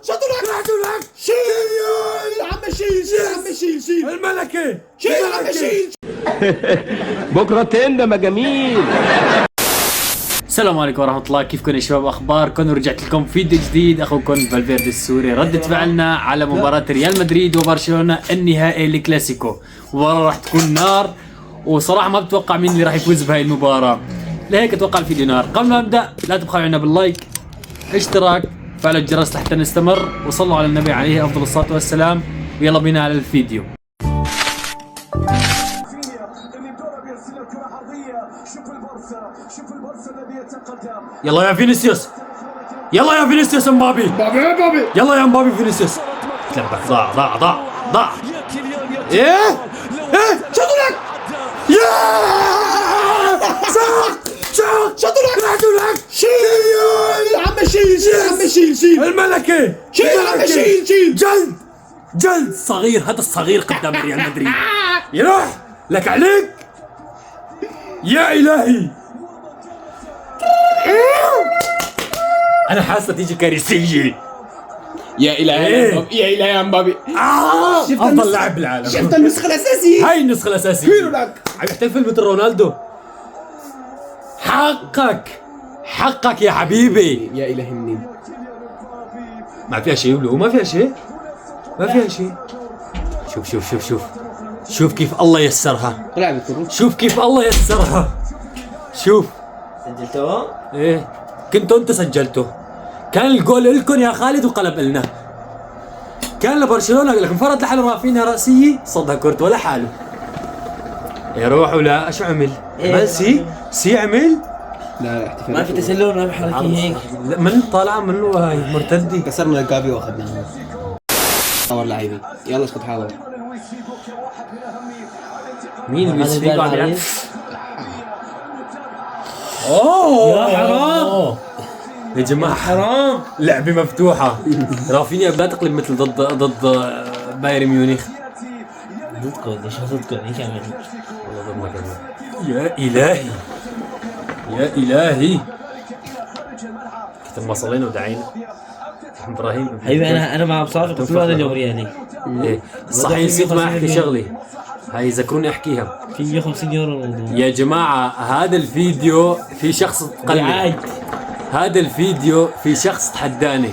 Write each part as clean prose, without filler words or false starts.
شاطر لك شيل يا عم شيل الملكة شيل يا عم شيل. بكرة تندم يا جميل. السلام عليكم ورحمة الله، كيفكم يا شباب؟ أخباركم؟ ورجعت لكم فيديو جديد. أخوكم فالفيردي السوري. ردة فعلنا على مباراة ريال مدريد وبرشلونة النهائي الكلاسيكو. مباراة راح تكون نار، وصراحة ما بتوقع مين اللي راح يفوز بهاي المباراة، لهيك أتوقع الفيديو نار. قبل ما أبدأ لا تبخلوا علينا باللايك، اشتراك، فعل الجرس لحتى نستمر، وصلوا على النبي عليه أفضل الصلاة والسلام. ويلا بينا على الفيديو. يلا يا فينيسيوس، يلا يا فينيسيوس مبابي، يلا يا مبابي فينيسيوس. ضاع ايه شاطر لك شاطر لك شيل يا عم شيل الملكة شيل يا عم شيل. جلد صغير، هذا الصغير قدام ريال مدريد يروح لك عليك. يا إلهي أنا حاسة تيجي كارثية. يا إلهي يا مبابي. أفضل لاعب بالعالم. شفت النسخة الأساسية؟ هاي النسخة الأساسية. فينو لك عم يحتفل مثل رونالدو. حقك يا حبيبي. يا إلهي منين؟ ما فيها شيء ولو ما فيها شيء. شوف كيف الله يسرها. طلع بالكروت. شوف كيف الله يسرها. شوف سجلتوه؟ ايه كنتوا انت سجلته. كان الجول لكم يا خالد وقلب لنا. كان لبرشلونة لكن انفرد لحاله رافينيا رأسية صدها كرت ولا حاله. يا روح ولا شو عمل؟ عمل سي عمل؟ لا احتفال ما في تسلل ما في حركة هيك. من طالع منه هاي مرتدي. كسرنا الجابي واخذناها. حاور لعيبي يلا اسكت حاور. مين اللي هذا بيسفيق الجال على عليه؟ اوه يا حرام يا جماعة حرام. لعبة مفتوحة. رافينيا لا تقلب مثل ضد بايرن ميونخ. ضدكم ليش ضدكم هيك عمل؟ يا إلهي كتب ما صلينا ودعينا ابراهيم. حبيبي انا مع بصافي كله هذا جورياني. ايه صحيح نسيت ما احكي شغلة، هاي ذكروني احكيها. في 150 يورو الموضوع. يا جماعة هذا الفيديو في شخص قال، هذا الفيديو في شخص تحداني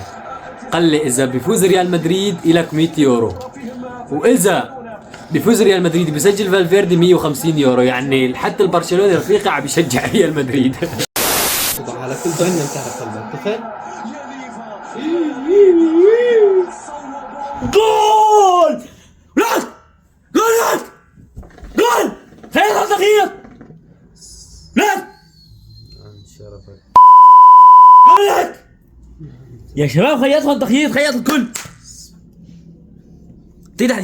قال لي اذا بيفوز ريال مدريد الك 100 يورو، واذا بيفوز ريال مدريد بيسجل فالفيردي 150 يورو. يعني حتى البرشلوني رفيقي عم يشجع ريال مدريد. على كل جنة بتعرف قلبك تفهم؟ جول ثلاث دقائق لا يا شباب خيطهم تخيط، خيط الكل.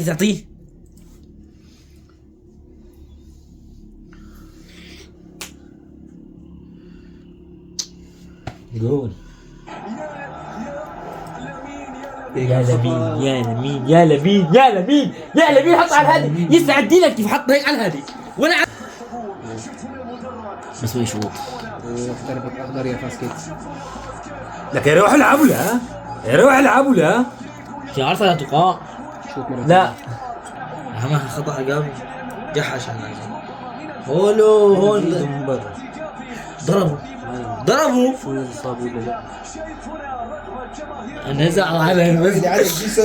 تعطيه جول. يا لمين حط على الهادي. يستعدي لك كيف حط هيك على الهادي ولا بس ما يشوط. اختربت اخضر يا فاسكيتس. لك يروح العبوا له في عرض لا تقاع. شوط مرة لا اهم خطأ قام جحش على هون من برا. ضربوا شو صابوا له؟ نزع على المسجد. على جيسوس.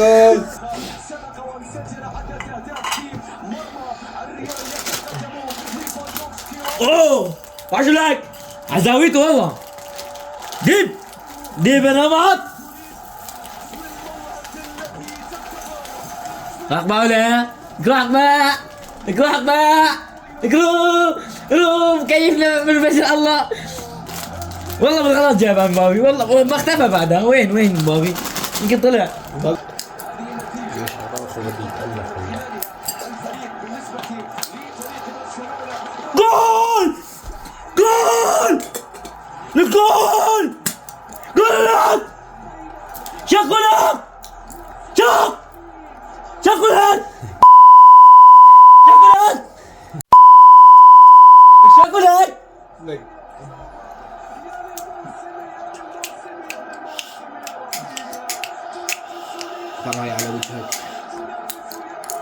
اوه وعشو لك عزاويته والله. ديب انا معك. رقبة ولا اقرأ كيفنا من بشر الله. والله بالغلط جابها مبابي، والله ما اختفى بعدها. وين مبابي؟ يمكن طلع. جول شاكولات مسخرة هاي على وجهك.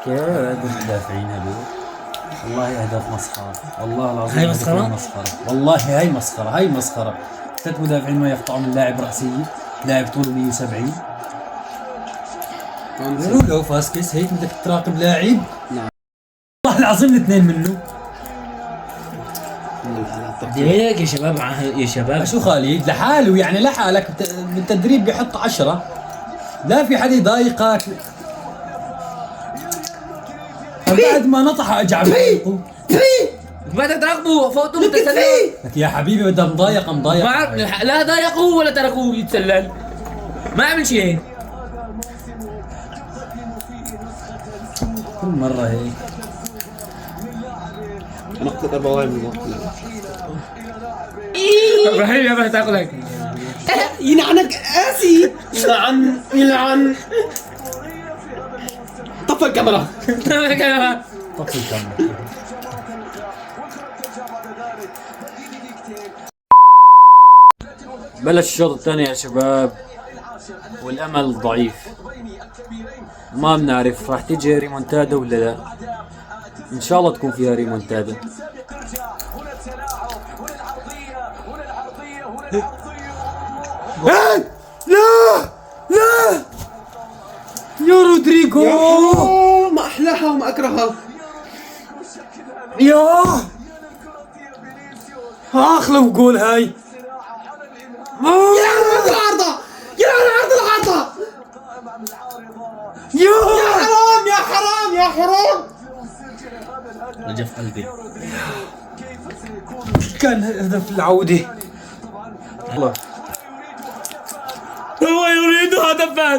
كيف المدافعين هذول؟ والله اهداف مسخره، والله العظيم هاي مسخرة؟ مسخره، والله هاي مسخره، هاي مسخره. 3 مدافعين ما يقطعوا من لاعب راسيه، لاعب طوله 170. لو فاسكس هيك بدك تراقب لاعب. نعم. والله العظيم الاثنين منه. هيك يا شباب يا شباب. شو خالد لحاله يعني لحالك بالتدريب بيحط 10، لا في حدا يضايقك. بعد ما نطح اجعل بدك تراقبوا فوتوا بالتسلل. لك يا حبيبي بدها مضايقه ما عرف لا ضايقوه ولا تركوه يتسلل، ما عمل شيء. كل مره هيك. انا اقتل 4 من الوقت. ابراهيم يا بنت تاكلك. يلعنك قاسي. يلعن. طفى الكاميرا. طفي الكاميرا. بلش الشوط الثاني يا شباب والامل ضعيف، ما بنعرف راح تيجي ريمونتادا ولا لا. ان شاء الله تكون فيها ريمونتادا. لا لا يا رودريجو، ما احلاها وما اكرهها. يا اخلو جول هاي. يلعن العارضة. يلعن العارضة. يا حرام يا حرام يا حرام. رجف قلبي. كان هدف العودة. الله هو يريد هدفا.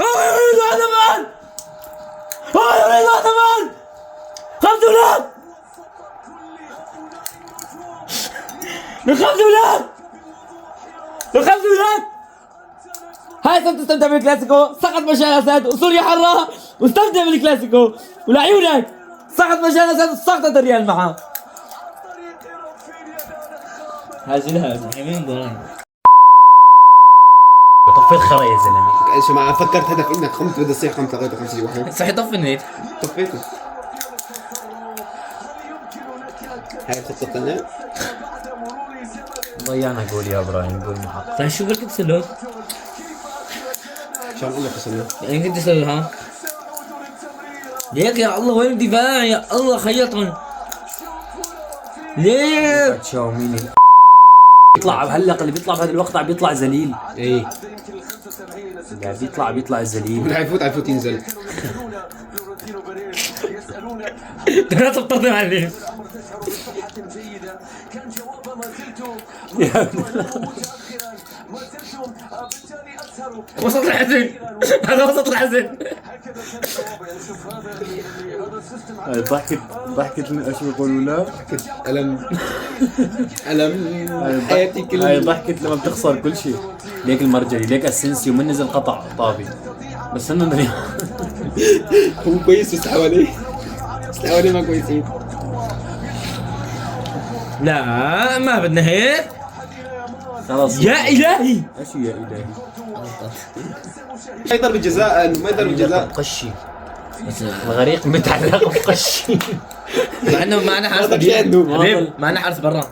هو يريد هدفا. هو يريد هدفا. 5 أولاد من 5 أولاد. من 5 أولاد. هاي سوف تستمتع بالكلاسيكو. سقط مشان اسد وسوريا حرة واستمتع بالكلاسيكو ولعيونك. سقط مشان اسد وسقطت الريال معاه. هاجلها مين ضرر. طفي الخرا يا زلمه. ايش ما فكرت هدف انك خمت بدي اصيح 5 لغايه 5 واحد. صحيح طفي النت. طفيته. هاي الخطه الثانيه. ضيعنا جول يا ابراهيم، جول محقق. صحيح شو قلت تسلل؟ عشان الله فصلنا. يعني كنت تسلل ها؟ ليك يا الله وين الدفاع يا الله خيطهم. ليه؟ تشاوميني بيطلع هلا، اللي بيطلع بهذا الوقت عم بيطلع ذليل. ايه يعني بيطلع ذليل. واللي حيفوت ينزل. لا تبطل عليه. وسط الحزن. هذا وسط الحزن. ضحكت شو بيقولوا لا؟ ألم حياتي هاي كلها. ضحكت لما بتخسر كل شيء. ليك المرجلي، ليك اسينسيو من نزل قطع طابي. بس انه هو كويس بس حواليه ما كويسين. لا ما بدنا هيك. خلاص يا الهي. ايش يا الهي؟ ما يضرب الجزاء، ما يضرب الجزاء. قشي الغريق متعلق بقشي. مع انه معنا حارس هذا شيء عنده. حبيب معنا حارس برا.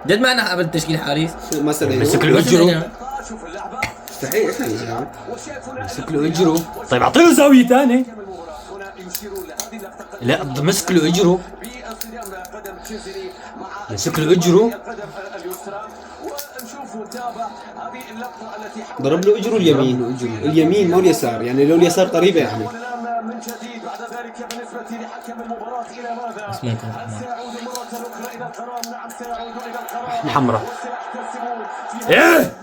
جد معنا قبل تشكيل حارس. ما استدعينه. مسك له اجره. مستحيل ايش يعني يا جماعه؟ مسك له اجره. طيب اعطي له زاويه ثانيه. لا مسك له اجره. مسك له اجره. ضرب له اجره اليمين. اليمين مو اليسار، يعني لو اليسار قريبه يعني. حمراء. ايه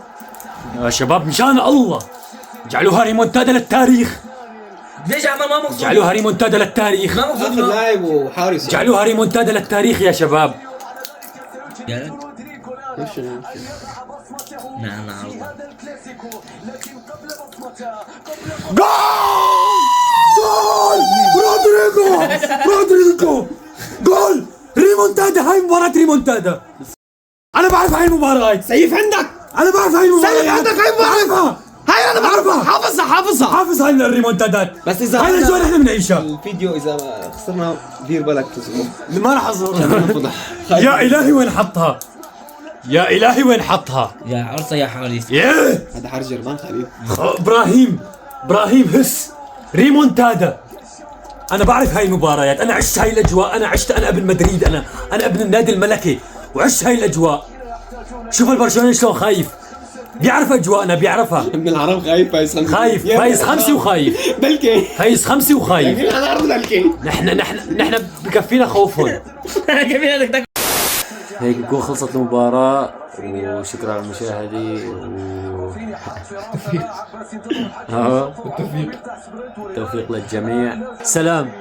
يا شباب مشان الله جعلوها ريمونتادا للتاريخ. ليش عمل ما مقصود؟ جعلوها ريمونتادا للتاريخ. ما مقصود. اخر لاعب وحارس. جعلوها ريمونتادا للتاريخ يا شباب. ايش نعم عرضة. جول رودريجو جول ريمونتادا. هاي مباراة ريمونتادا. انا بعرف هاي المباراة. سيف عندك. انا بعرف هاي المباراة. سيف عندك هاي المباراة. بعرفها. انا بعرفها، حافظ هاي الريمونتادات، بس إذا هاي أنا- الاجواء اللي احنا بنعيشها. الفيديو اذا خسرنا دير بالك تصبر. ما راح اصور. فضح. يا الهي وين حطها؟ يا الهي وين حطها؟ يا عرصة يا حواليس. ياه هذا حرج جربان خليل. ابراهيم هس ريمونتادا. انا بعرف هاي المباريات، انا عشت هاي الاجواء، انا ابن مدريد، انا ابن النادي الملكي وعشت هاي الاجواء. شوف البرشلوني شلون خايف، بيعرف اجواءنا، بيعرفها. ابن العرب خايف فايز 5. خايف فايز 5 وخايف، بلكي. فايز 5 وخايف. يعني انا اعرف بلكي. نحن بكفينا خوفهم. كيف بدك هيك بكون خلصت المباراة، وشكرا على المشاهدة توفيق للجميع، سلام.